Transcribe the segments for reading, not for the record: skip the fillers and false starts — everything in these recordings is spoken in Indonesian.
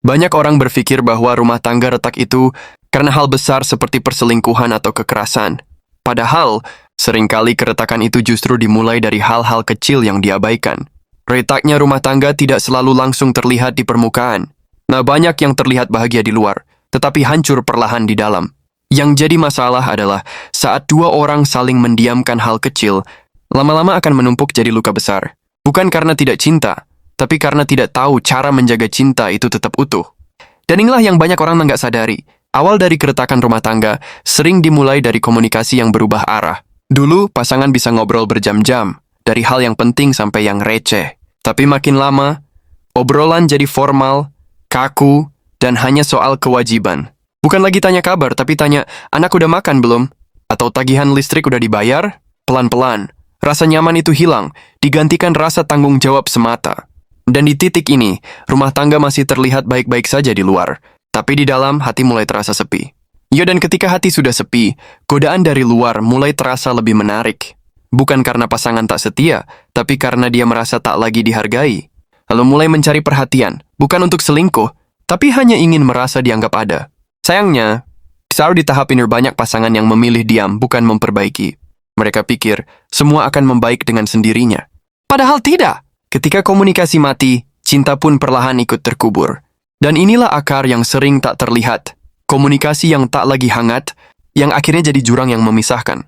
Banyak orang berpikir bahwa rumah tangga retak itu karena hal besar seperti perselingkuhan atau kekerasan. Padahal, seringkali keretakan itu justru dimulai dari hal-hal kecil yang diabaikan. Retaknya rumah tangga tidak selalu langsung terlihat di permukaan. Nah, banyak yang terlihat bahagia di luar, tetapi hancur perlahan di dalam. Yang jadi masalah adalah saat dua orang saling mendiamkan hal kecil, lama-lama akan menumpuk jadi luka besar. Bukan karena tidak cinta, tapi karena tidak tahu cara menjaga cinta itu tetap utuh. Dan inilah yang banyak orang nggak sadari. Awal dari keretakan rumah tangga sering dimulai dari komunikasi yang berubah arah. Dulu, pasangan bisa ngobrol berjam-jam, dari hal yang penting sampai yang receh. Tapi makin lama, obrolan jadi formal, kaku, dan hanya soal kewajiban. Bukan lagi tanya kabar, tapi tanya, anak udah makan belum? Atau tagihan listrik udah dibayar? Pelan-pelan, rasa nyaman itu hilang, digantikan rasa tanggung jawab semata. Dan di titik ini, rumah tangga masih terlihat baik-baik saja di luar. Tapi di dalam, hati mulai terasa sepi. Ya, dan ketika hati sudah sepi, godaan dari luar mulai terasa lebih menarik. Bukan karena pasangan tak setia, tapi karena dia merasa tak lagi dihargai. Lalu mulai mencari perhatian, bukan untuk selingkuh, tapi hanya ingin merasa dianggap ada. Sayangnya, selalu di tahap ini banyak pasangan yang memilih diam, bukan memperbaiki. Mereka pikir, semua akan membaik dengan sendirinya. Padahal tidak. Ketika komunikasi mati, cinta pun perlahan ikut terkubur. Dan inilah akar yang sering tak terlihat. Komunikasi yang tak lagi hangat, yang akhirnya jadi jurang yang memisahkan.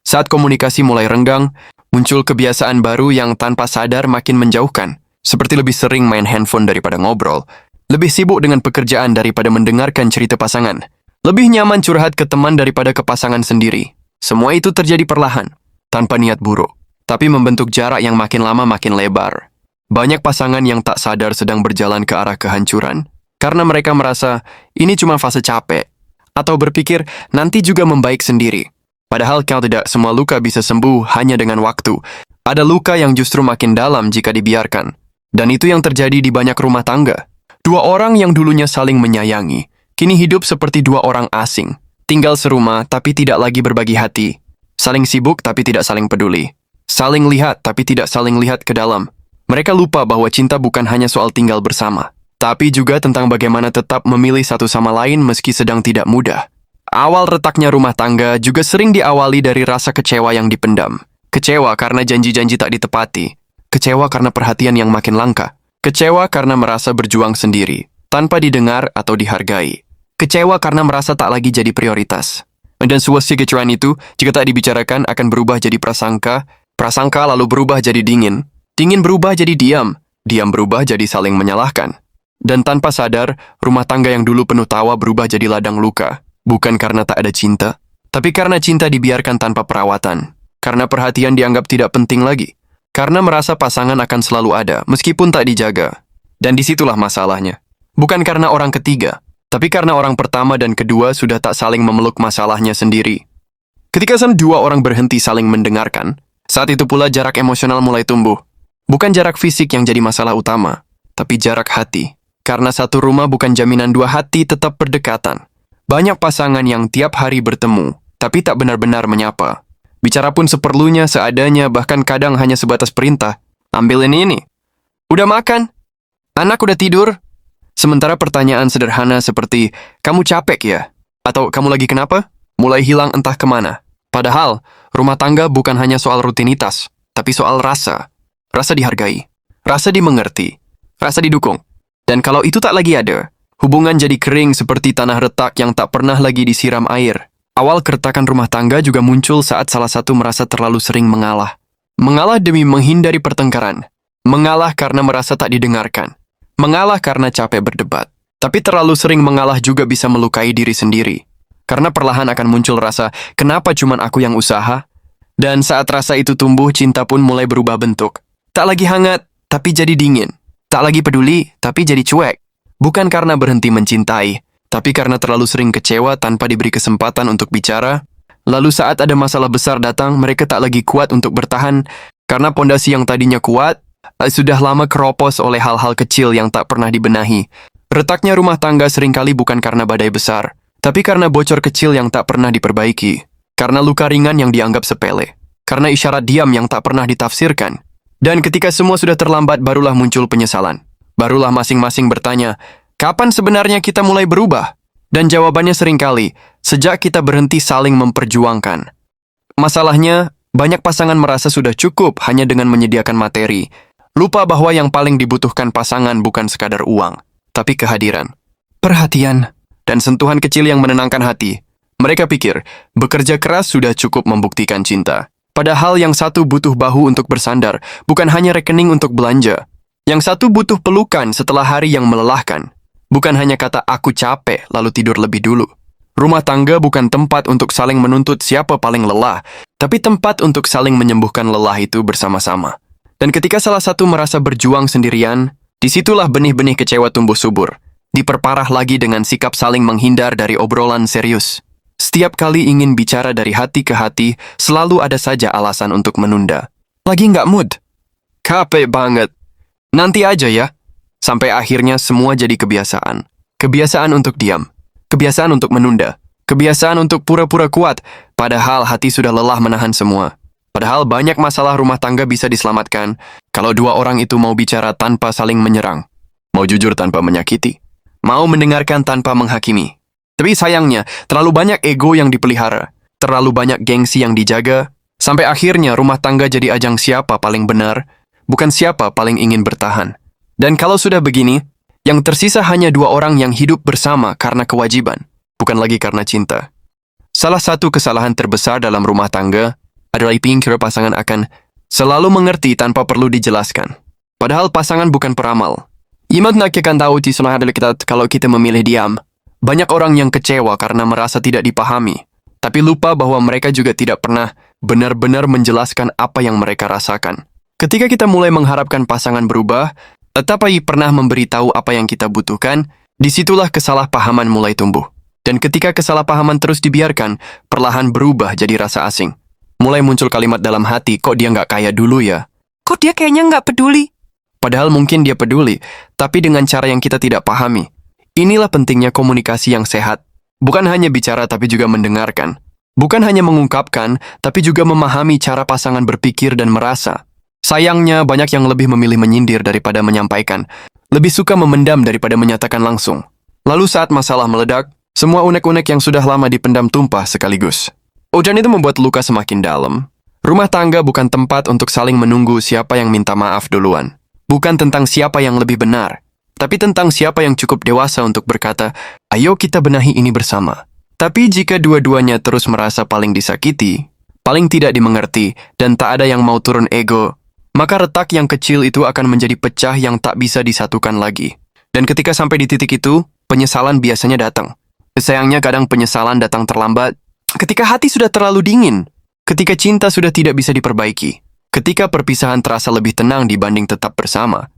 Saat komunikasi mulai renggang, muncul kebiasaan baru yang tanpa sadar makin menjauhkan. Seperti lebih sering main handphone daripada ngobrol. Lebih sibuk dengan pekerjaan daripada mendengarkan cerita pasangan. Lebih nyaman curhat ke teman daripada ke pasangan sendiri. Semua itu terjadi perlahan, tanpa niat buruk. Tapi membentuk jarak yang makin lama makin lebar. Banyak pasangan yang tak sadar sedang berjalan ke arah kehancuran, karena mereka merasa ini cuma fase capek, atau berpikir nanti juga membaik sendiri. Padahal kalau tidak semua luka bisa sembuh hanya dengan waktu. Ada luka yang justru makin dalam jika dibiarkan. Dan itu yang terjadi di banyak rumah tangga. Dua orang yang dulunya saling menyayangi, kini hidup seperti dua orang asing. Tinggal serumah tapi tidak lagi berbagi hati. Saling sibuk tapi tidak saling peduli. Saling lihat tapi tidak saling lihat ke dalam. Mereka lupa bahwa cinta bukan hanya soal tinggal bersama, tapi juga tentang bagaimana tetap memilih satu sama lain meski sedang tidak mudah. Awal retaknya rumah tangga juga sering diawali dari rasa kecewa yang dipendam. Kecewa karena janji-janji tak ditepati. Kecewa karena perhatian yang makin langka. Kecewa karena merasa berjuang sendiri, tanpa didengar atau dihargai. Kecewa karena merasa tak lagi jadi prioritas. Dan sebuah kekecewaan itu, jika tak dibicarakan, akan berubah jadi prasangka. Prasangka lalu berubah jadi dingin. Dingin berubah jadi diam. Diam berubah jadi saling menyalahkan. Dan tanpa sadar, rumah tangga yang dulu penuh tawa berubah jadi ladang luka. Bukan karena tak ada cinta, tapi karena cinta dibiarkan tanpa perawatan. Karena perhatian dianggap tidak penting lagi. Karena merasa pasangan akan selalu ada, meskipun tak dijaga. Dan disitulah masalahnya. Bukan karena orang ketiga, tapi karena orang pertama dan kedua sudah tak saling memeluk masalahnya sendiri. Ketika dua orang berhenti saling mendengarkan, saat itu pula jarak emosional mulai tumbuh. Bukan jarak fisik yang jadi masalah utama, tapi jarak hati. Karena satu rumah bukan jaminan dua hati tetap berdekatan. Banyak pasangan yang tiap hari bertemu, tapi tak benar-benar menyapa. Bicara pun seperlunya, seadanya, bahkan kadang hanya sebatas perintah. Ambilin ini. Udah makan? Anak udah tidur? Sementara pertanyaan sederhana seperti, kamu capek ya? Atau kamu lagi kenapa? Mulai hilang entah kemana. Padahal, rumah tangga bukan hanya soal rutinitas, tapi soal rasa. Rasa dihargai, rasa dimengerti, rasa didukung. Dan kalau itu tak lagi ada, hubungan jadi kering seperti tanah retak yang tak pernah lagi disiram air. Awal keretakan rumah tangga juga muncul saat salah satu merasa terlalu sering mengalah. Mengalah demi menghindari pertengkaran. Mengalah karena merasa tak didengarkan. Mengalah karena capek berdebat. Tapi terlalu sering mengalah juga bisa melukai diri sendiri. Karena perlahan akan muncul rasa, kenapa cuman aku yang usaha? Dan saat rasa itu tumbuh, cinta pun mulai berubah bentuk. Tak lagi hangat, tapi jadi dingin. Tak lagi peduli, tapi jadi cuek. Bukan karena berhenti mencintai, tapi karena terlalu sering kecewa tanpa diberi kesempatan untuk bicara. Lalu saat ada masalah besar datang, mereka tak lagi kuat untuk bertahan. Karena pondasi yang tadinya kuat, sudah lama keropos oleh hal-hal kecil yang tak pernah dibenahi. Retaknya rumah tangga seringkali bukan karena badai besar, tapi karena bocor kecil yang tak pernah diperbaiki. Karena luka ringan yang dianggap sepele. Karena isyarat diam yang tak pernah ditafsirkan. Dan ketika semua sudah terlambat, barulah muncul penyesalan. Barulah masing-masing bertanya, Kapan sebenarnya kita mulai berubah? Dan jawabannya seringkali, sejak kita berhenti saling memperjuangkan. Masalahnya, banyak pasangan merasa sudah cukup hanya dengan menyediakan materi. Lupa bahwa yang paling dibutuhkan pasangan bukan sekadar uang, tapi kehadiran, perhatian, dan sentuhan kecil yang menenangkan hati. Mereka pikir, bekerja keras sudah cukup membuktikan cinta. Padahal yang satu butuh bahu untuk bersandar, bukan hanya rekening untuk belanja. Yang satu butuh pelukan setelah hari yang melelahkan. Bukan hanya kata aku capek lalu tidur lebih dulu. Rumah tangga bukan tempat untuk saling menuntut siapa paling lelah, tapi tempat untuk saling menyembuhkan lelah itu bersama-sama. Dan ketika salah satu merasa berjuang sendirian, disitulah benih-benih kecewa tumbuh subur. Diperparah lagi dengan sikap saling menghindar dari obrolan serius. Setiap kali ingin bicara dari hati ke hati, selalu ada saja alasan untuk menunda. Lagi nggak mood. Capek banget. Nanti aja ya. Sampai akhirnya semua jadi kebiasaan. Kebiasaan untuk diam. Kebiasaan untuk menunda. Kebiasaan untuk pura-pura kuat. Padahal hati sudah lelah menahan semua. Padahal banyak masalah rumah tangga bisa diselamatkan kalau dua orang itu mau bicara tanpa saling menyerang. Mau jujur tanpa menyakiti. Mau mendengarkan tanpa menghakimi. Tapi sayangnya, terlalu banyak ego yang dipelihara, terlalu banyak gengsi yang dijaga, sampai akhirnya rumah tangga jadi ajang siapa paling benar, bukan siapa paling ingin bertahan. Dan kalau sudah begini, yang tersisa hanya dua orang yang hidup bersama karena kewajiban, bukan lagi karena cinta. Salah satu kesalahan terbesar dalam rumah tangga adalah pikir pasangan akan selalu mengerti tanpa perlu dijelaskan. Padahal pasangan bukan peramal. Imat nak akan tahu di sana adalah kita kalau kita memilih diam. Banyak orang yang kecewa karena merasa tidak dipahami, tapi lupa bahwa mereka juga tidak pernah benar-benar menjelaskan apa yang mereka rasakan. Ketika kita mulai mengharapkan pasangan berubah, tetapi pernah memberitahu apa yang kita butuhkan, disitulah kesalahpahaman mulai tumbuh. Dan ketika kesalahpahaman terus dibiarkan, perlahan berubah jadi rasa asing. Mulai muncul kalimat dalam hati, kok dia nggak kaya dulu ya? Kok dia kayaknya nggak peduli? Padahal mungkin dia peduli, tapi dengan cara yang kita tidak pahami. Inilah pentingnya komunikasi yang sehat. Bukan hanya bicara tapi juga mendengarkan. Bukan hanya mengungkapkan, tapi juga memahami cara pasangan berpikir dan merasa. Sayangnya, banyak yang lebih memilih menyindir daripada menyampaikan. Lebih suka memendam daripada menyatakan langsung. Lalu saat masalah meledak, semua unek-unek yang sudah lama dipendam tumpah sekaligus. Dan itu membuat luka semakin dalam. Rumah tangga bukan tempat untuk saling menunggu siapa yang minta maaf duluan. Bukan tentang siapa yang lebih benar. Tapi tentang siapa yang cukup dewasa untuk berkata, ayo kita benahi ini bersama. Tapi jika dua-duanya terus merasa paling disakiti, paling tidak dimengerti, dan tak ada yang mau turun ego, maka retak yang kecil itu akan menjadi pecah yang tak bisa disatukan lagi. Dan ketika sampai di titik itu, penyesalan biasanya datang. Sayangnya kadang penyesalan datang terlambat, ketika hati sudah terlalu dingin, ketika cinta sudah tidak bisa diperbaiki, ketika perpisahan terasa lebih tenang dibanding tetap bersama.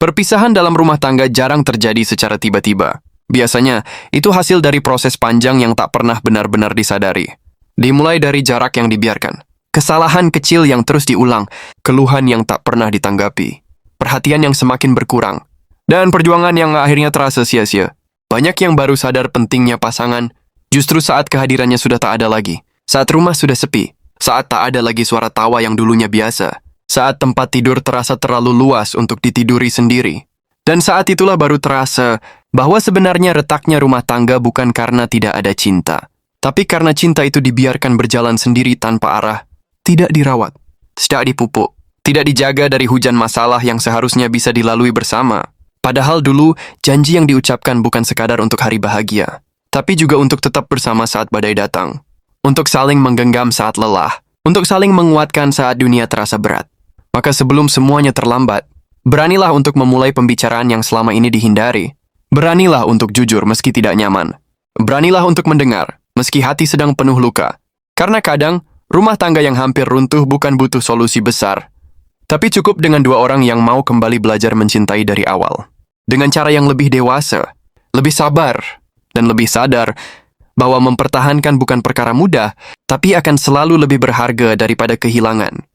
Perpisahan dalam rumah tangga jarang terjadi secara tiba-tiba. Biasanya, itu hasil dari proses panjang yang tak pernah benar-benar disadari. Dimulai dari jarak yang dibiarkan, kesalahan kecil yang terus diulang, keluhan yang tak pernah ditanggapi, perhatian yang semakin berkurang, dan perjuangan yang akhirnya terasa sia-sia. Banyak yang baru sadar pentingnya pasangan, justru saat kehadirannya sudah tak ada lagi, saat rumah sudah sepi, saat tak ada lagi suara tawa yang dulunya biasa, saat tempat tidur terasa terlalu luas untuk ditiduri sendiri. Dan saat itulah baru terasa bahwa sebenarnya retaknya rumah tangga bukan karena tidak ada cinta, tapi karena cinta itu dibiarkan berjalan sendiri tanpa arah, tidak dirawat, tidak dipupuk, tidak dijaga dari hujan masalah yang seharusnya bisa dilalui bersama. Padahal dulu, janji yang diucapkan bukan sekadar untuk hari bahagia, tapi juga untuk tetap bersama saat badai datang, untuk saling menggenggam saat lelah, untuk saling menguatkan saat dunia terasa berat. Maka sebelum semuanya terlambat, beranilah untuk memulai pembicaraan yang selama ini dihindari. Beranilah untuk jujur meski tidak nyaman. Beranilah untuk mendengar, meski hati sedang penuh luka. Karena kadang, rumah tangga yang hampir runtuh bukan butuh solusi besar. Tapi cukup dengan dua orang yang mau kembali belajar mencintai dari awal. Dengan cara yang lebih dewasa, lebih sabar, dan lebih sadar bahwa mempertahankan bukan perkara mudah, tapi akan selalu lebih berharga daripada kehilangan.